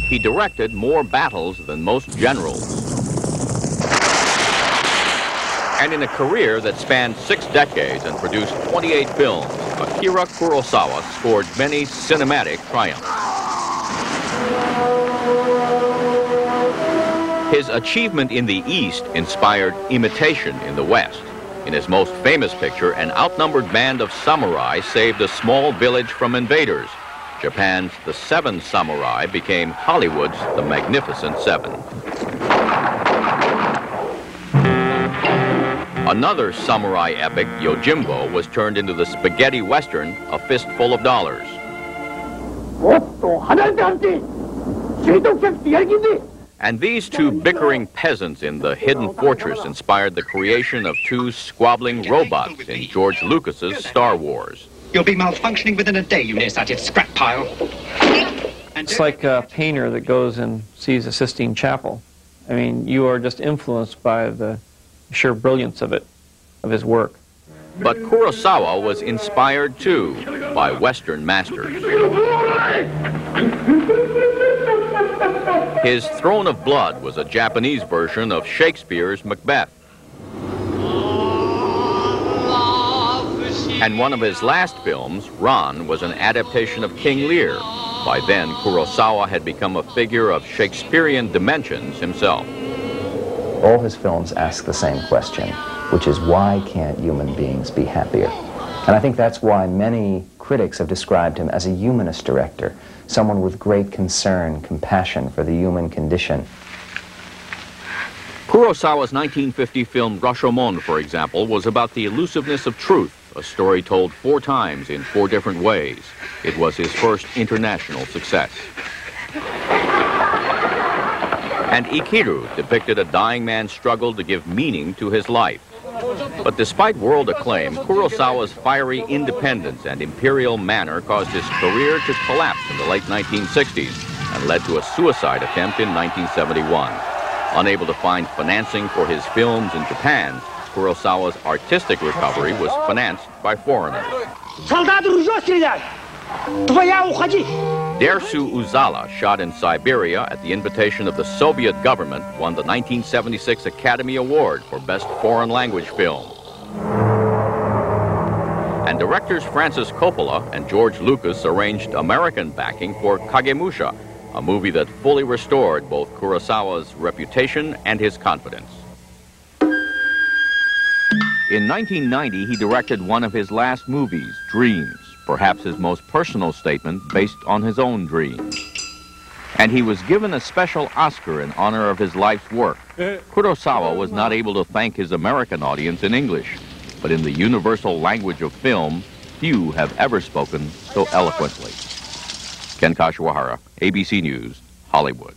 He directed more battles than most generals. And in a career that spanned 6 decades and produced 28 films, Akira Kurosawa scored many cinematic triumphs. His achievement in the East inspired imitation in the West. In his most famous picture, an outnumbered band of samurai saved a small village from invaders. Japan's The Seven Samurai became Hollywood's The Magnificent Seven. Another samurai epic, Yojimbo, was turned into the spaghetti western, A Fistful of Dollars. And these two bickering peasants in The Hidden Fortress inspired the creation of 2 squabbling robots in George Lucas's Star Wars. You'll be malfunctioning within a day, you nearsighted scrap pile. It's like a painter that goes and sees a Sistine Chapel. I mean, you are just influenced by the sheer brilliance of it, of his work. But Kurosawa was inspired, too, by Western masters. His Throne of Blood was a Japanese version of Shakespeare's Macbeth. And one of his last films, Ran, was an adaptation of King Lear. By then, Kurosawa had become a figure of Shakespearean dimensions himself. All his films ask the same question, which is, why can't human beings be happier? And I think that's why many critics have described him as a humanist director, someone with great concern, compassion for the human condition. Kurosawa's 1950 film Rashomon, for example, was about the elusiveness of truth, a story told 4 times in 4 different ways. It was his first international success. And Ikiru depicted a dying man's struggle to give meaning to his life. But despite world acclaim, Kurosawa's fiery independence and imperial manner caused his career to collapse in the late 1960s and led to a suicide attempt in 1971. Unable to find financing for his films in Japan, Kurosawa's artistic recovery was financed by foreigners. Dersu Uzala, shot in Siberia at the invitation of the Soviet government, won the 1976 Academy Award for Best Foreign Language Film. And directors Francis Coppola and George Lucas arranged American backing for Kagemusha, a movie that fully restored both Kurosawa's reputation and his confidence. In 1990, he directed one of his last movies, Dreams, perhaps his most personal statement based on his own dreams. And he was given a special Oscar in honor of his life's work. Kurosawa was not able to thank his American audience in English, but in the universal language of film, few have ever spoken so eloquently. Ken Kashiwahara, ABC News, Hollywood.